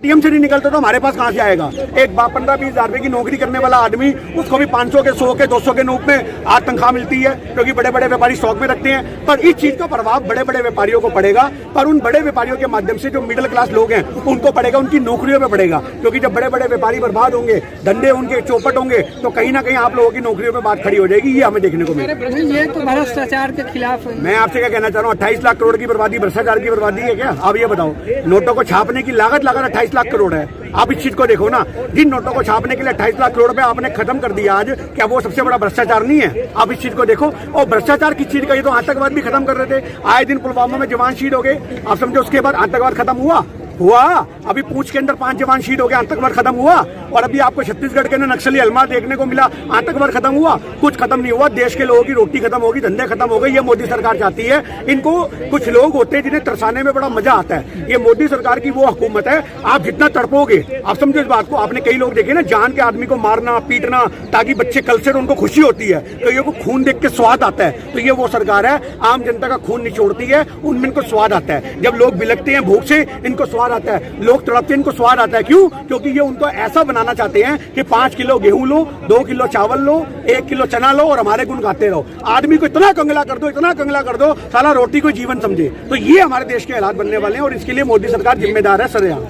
ATM से नहीं निकलता तो हमारे पास कहां से आएगा? एक 15-20 हजार रुपए की नौकरी करने वाला आदमी, उसको भी 500 के, 100 के, 200 के रूप में आज तनख्वाह मिलती है, क्योंकि बड़े बड़े व्यापारी स्टॉक में रखते हैं। पर इस चीज का प्रभाव बड़े बड़े व्यापारियों को पड़ेगा, पर उन बड़े व्यापारियों के माध्यम से जो मिडिल क्लास लोग हैं उनको पड़ेगा, उनकी नौकरियों पर पड़ेगा। क्योंकि जब बड़े बड़े व्यापारी बर्बाद होंगे, धंधे उनके चौपट होंगे, तो कहीं ना कहीं आप लोगों की नौकरियों पर बात खड़ी हो जाएगी। ये हमें देखने को मिलेगा। ये तो भ्रष्टाचार के खिलाफ है। मैं आपसे क्या कहना चाह रहा हूँ, 28 लाख करोड़ की बर्बादी भ्रष्टाचार की बर्बादी है क्या? आप ये बताओ। नोटों को छापने की लागत 28 लाख करोड़ है। आप इस चीज को देखो ना, जिन नोटों को छापने के लिए 28 लाख करोड़ रुपए आपने खत्म कर दिया आज, क्या वो सबसे बड़ा भ्रष्टाचार नहीं है? आप इस चीज को देखो। और भ्रष्टाचार की चीज का, ये तो आतंकवाद भी खत्म कर रहे थे। आए दिन पुलवामा में जवान शहीद हो गए, आप समझो उसके बाद आतंकवाद खत्म हुआ? अभी पूंछ के अंदर 5 जवान शहीद हो गए, आतंकवाद खत्म हुआ? और अभी आपको छत्तीसगढ़ के अंदर नक्सली हल्ला देखने को मिला, आतंकवाद खत्म हुआ? कुछ खत्म नहीं हुआ। देश के लोगों की रोटी खत्म होगी, धंधे खत्म हो गए। ये मोदी सरकार चाहती है। इनको कुछ लोग होते हैं जिन्हें तरसाने में बड़ा मजा आता है। ये मोदी सरकार की वो हुकूमत है, आप जितना तड़पोगे, आप समझो इस बात को। आपने कई लोग देखे ना, जान के आदमी को मारना पीटना ताकि बच्चे कल से उनको खुशी होती है, तो ये को खून देख के स्वाद आता है। तो ये वो सरकार है, आम जनता का खून निचोड़ती है, उनमें इनको स्वाद आता है। जब लोग बिलखते हैं भूख से, इनको स्वाद आता है। लोग तड़पते, इनको स्वाद आता है। क्यों? क्योंकि ये उनको ऐसा बनाना चाहते हैं कि 5 किलो गेहूं लो, 2 किलो चावल लो, 1 किलो चना लो और हमारे गुण गाते रहो। आदमी को इतना कंगला कर दो, इतना कंगला कर दो, साला रोटी को जीवन समझे। तो ये हमारे देश के हालात बनने वाले हैं और इसके लिए मोदी सरकार जिम्मेदार है। सरेआम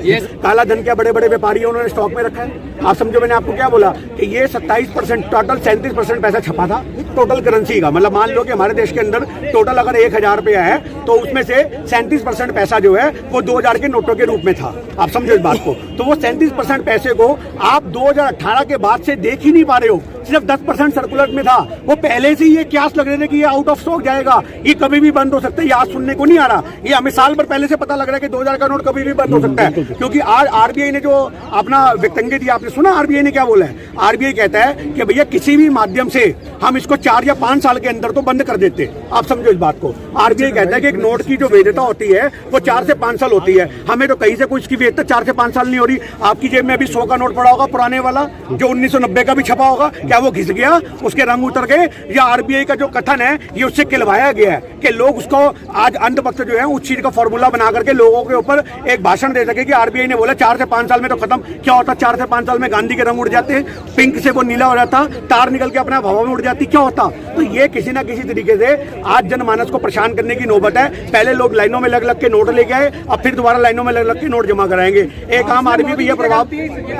काला धन क्या बड़े बड़े व्यापारी उन्होंने स्टॉक में रखा है। आप समझो, मैंने आपको क्या बोला कि ये 27% टोटल 37% पैसा छपा था टोटल करेंसी का। मतलब मान लो कि हमारे देश के अंदर टोटल अगर 1000 रुपया है, तो उसमें से 37% पैसा जो है वो 2000 के नोटों के रूप में था। आप समझो इस बात को। तो वो 37% पैसे को आप 2018 के बाद से देख ही नहीं पा रहे हो। सिर्फ 10% सर्कुलर में था। वो पहले से ये क्यास लग रहे थे कि ये आउट ऑफ स्टॉक जाएगा, ये कभी भी बंद हो सकता है। ये आज सुनने को नहीं आ रहा, ये हमें साल भर पहले से पता लग रहा है कि 2000 का नोट कभी भी बंद हो सकता है। क्योंकि आज आरबीआई ने जो अपना व्यक्तंगे दिया, आपने सुना आरबीआई ने क्या बोला है? आरबीआई कहता है कि भैया किसी भी माध्यम से हम इसको 4 या 5 साल के अंदर तो बंद कर देते। आप समझो इस बात को। आरबीआई कहता है कि एक नोट की जो वैधता होती है वो 4 से 5 साल होती है। हमें तो कहीं से कुछ की वैधता 4 से 5 साल नहीं हो रही। आपकी जेब में अभी 100 का नोट पड़ा होगा पुराने वाला, जो 1990 का भी छपा होगा, क्या वो घिस गया, उसके रंग उतर गए? या आरबीआई का जो कथन है ये उससे खिलवाया गया है कि लोग उसको आज अंधभक्त जो है उस चीज का फॉर्मूला बना करके लोगों के ऊपर एक भाषण दे सके कि आरबीआई ने बोला 4 से 5 साल में तो खत्म। क्या होता? 4 से 5 साल में गांधी के रंग उड़ जाते हैं, पिंक से वो नीला हो जाता, तार निकल के अपने हवा में उड़ जाती, क्या होता? तो ये किसी ना किसी तरीके से आज जनमानस को परेशान करने की नौबत है। पहले लोग लाइनों में लग के नोट लेके आए, अब फिर दोबारा लाइनों में लग के नोट जमा कराएंगे। एक आम आदमी भी यह प्रभाव।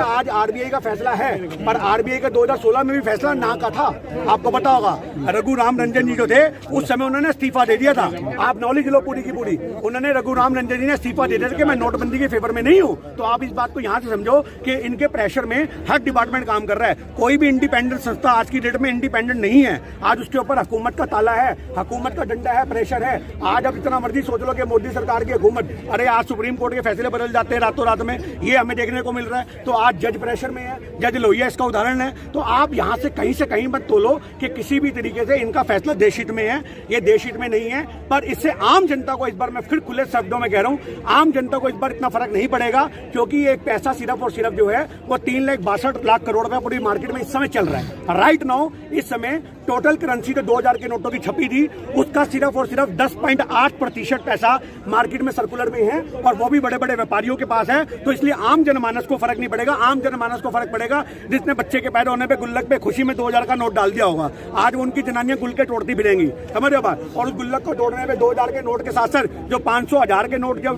आज आरबीआई का फैसला है, पर आरबीआई का 2016 में भी फैसला ना का था। आपको पता होगा, रघुराम रंजन जी जो थे उस समय उन्होंने इस्तीफा दे दिया था। आप नॉलेज लो पूरी की पूरी। उन्होंने रघुराम रंजन जी ने इस्तीफा दे दिया था कि मैं नोटबंदी के फेवर में नहीं हूं। तो आप इस बात को यहां से समझो कि इनके प्रेशर में हर डिपार्टमेंट काम कर रहा है। कोई भी इंडिपेंडेंट संस्था आज की डेट में इंडिपेंडेंट नहीं है। आज उसके ऊपर हुकूमत का ताला है, हुकूमत का डंडा है, प्रेशर है। आज अब इतना मर्जी सोच लो कि मोदी सरकार की हुकूमत, अरे आज सुप्रीम कोर्ट के फैसले बदल जाते हैं रातों रात में, ये हमें देखने को मिल रहा है। तो आज जज प्रेशर में है, जज लोहिया इसका उदाहरण है। तो आप यहां से कहीं मत तोलो कि किसी भी तरीके से इनका फैसला देश हित में है। ये देश हित में नहीं है। पर इससे आम जनता को, इस बार मैं फिर खुले शब्दों में कह रहा हूं, आम जनता को इस बार इतना फर्क नहीं पड़ेगा। क्योंकि एक पैसा सिर्फ और सिर्फ जो है वो 3,62,00,000 करोड़ रुपया पूरी मार्केट में इस समय चल रहा है। राइट नाउ इस समय टोटल करेंसी जो 2000 के नोटों की छपी थी उसका सिर्फ और सिर्फ 10.8% पैसा मार्केट में सर्कुलर में है, और वो भी बड़े बड़े व्यापारियों के पास है। तो इसलिए आम जनमानस को फर्क नहीं पड़ेगा। आम जनमानस को फर्क पड़ेगा जिसने बच्चे के पैदा होने पे गुल्लक पे खुशी में 2000 का नोट डाल दिया होगा। आज उनकी जनानियां गुल के तोड़ती फिरेंगी, समझ रहे हो बात? और उस गुल्लक को तोड़ने में 2000 के नोट के साथ साथ जो 500 1000 के नोट जो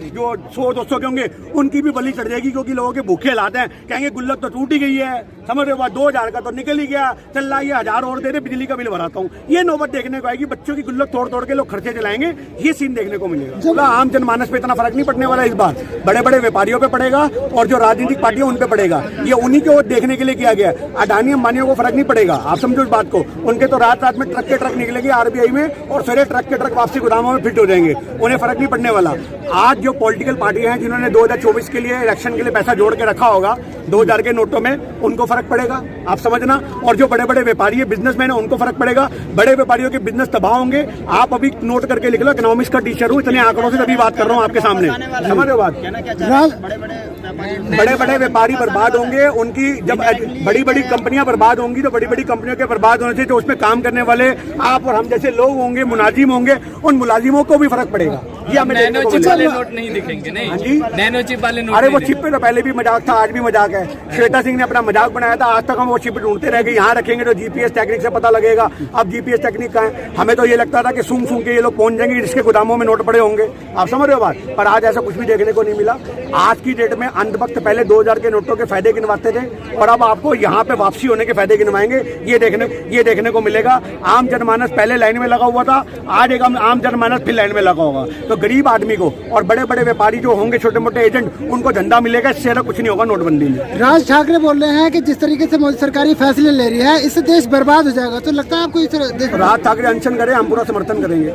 100-200 के होंगे उनकी भी बलि चढ़ जाएगी। क्योंकि लोगों के भूखे हालात हैं, कहेंगे गुल्लक तो टूट ही गई है, समझ रहे हो बात? 2000 का तो निकल ही गया, चल रहा, ये 1000 और दे दे, बिजली का बिल भराता हूँ। ये नौबत देखने को आएगी। बच्चों की गुल्लक तोड़ के लोग खर्चे चलाएंगे, ये सीन देखने को मिलेगा। आम जनमानस पे इतना फर्क नहीं पड़ने वाला इस बार। बड़े बड़े व्यापारियों पे पड़ेगा और जो राजनीतिक पार्टियां उन पे पड़ेगा। ये उन्हीं को देखने के लिए किया गया। अडानी अंबानियों को फर्क नहीं पड़ेगा। आप समझो इस बात को। उनके तो रात में ट्रक के ट्रक निकलेंगे आरबीआई में और सवेरे ट्रक के ट्रक वापसी गोदामों में फिट हो जाएंगे। उन्हें फर्क नहीं पड़ने वाला। आज जो पॉलिटिकल पार्टियां हैं जिन्होंने 2024 के लिए इलेक्शन के लिए पैसा जोड़ के रखा होगा 2000 के नोटों में, उनको फर्क पड़ेगा, आप समझना। और जो बड़े बड़े व्यापारी है, बिजनेसमैन है, उनको फर्क पड़ेगा। बड़े व्यापारियों के बिजनेस तबाह होंगे। आप अभी नोट करके लिख लो, इकोनॉमिक्स का टीचर हूँ, इतने आंकड़ों से अभी बात कर रहा हूँ आपके सामने, समझ रहे हो बात? बड़े बड़े बड़े बड़े व्यापारी बर्बाद होंगे, उनकी जब बड़ी बड़ी कंपनियां बर्बाद होंगी तो बड़ी बड़ी कंपनियों के बर्बाद होने से जो उसमें काम करने वाले आप और हम जैसे लोग होंगे, मुलाजिम होंगे, उन मुलाजिमों को भी फर्क पड़ेगा। ये हमें देखने को नैनो चिप मिलेगा। वाले नोट नहीं दिखेंगे, नहीं? हाँ जी, नैनो चिप वाले नोट अरे वो नहीं चिप पे तो पहले भी मजाक था, आज भी मजाक है। श्वेता सिंह ने अपना मजाक बनाया था, आज तक हम वो चिप ढूंढते रह गए। यहाँ रखेंगे तो जीपीएस टेक्निक से पता लगेगा। अब जीपीएस टेक्निक का है, हमें तो ये लगता था कि सूंघ सूंघ के ये लोग पहुंच जाएंगे, जिसके गोदामों में नोट पड़े होंगे। आप समझ रहे हो बात? पर आज ऐसा कुछ भी देखने को नहीं मिला। आज की डेट में अंधभक्त पहले 2000 के नोटों के फायदे गिनवाते थे और अब आपको यहाँ पे वापसी होने के फायदे गिनवाएंगे। ये देखने को मिलेगा। आम जनमानस पहले लाइन में लगा हुआ था, आज एक आम जनमानस फिर लाइन में लगा होगा। तो गरीब आदमी को और बड़े बड़े व्यापारी जो होंगे, छोटे मोटे एजेंट, उनको धंधा मिलेगा। इससे ज्यादा कुछ नहीं होगा नोटबंदी में। राज ठाकरे बोल रहे हैं कि जिस तरीके से मोदी सरकार ये फैसले ले रही है, इससे देश बर्बाद हो जाएगा। तो लगता है आपको इस तरह राज ठाकरे अनशन करें, हम पूरा समर्थन करेंगे।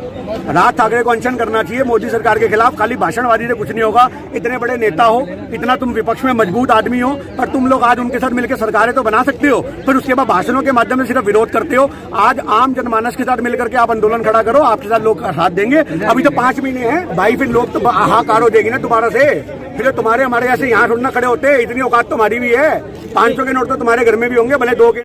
राज ठाकरे को अनशन करना चाहिए मोदी सरकार के खिलाफ। खाली भाषणबाजी से कुछ नहीं होगा। इतने बड़े नेता हो, इतना तुम विपक्ष में मजबूत आदमी हो, पर तुम लोग आज उनके साथ मिलकर सरकारें तो बना सकते हो, फिर उसके बाद भाषणों के माध्यम से सिर्फ विरोध करते हो। आज आम जनमानस के साथ मिलकर के आप आंदोलन खड़ा करो, आपके साथ लोग साथ देंगे। अभी तो 5 महीने हैं भाई, फिर लोग तो हाहाकार हो देगी ना दोबारा से। फिर तुम्हारे हमारे ऐसे यहाँ थोड़ा खड़े होते, इतनी औकात तुम्हारी भी है। 500 के नोट तो तुम्हारे घर में भी होंगे, भले 2 के।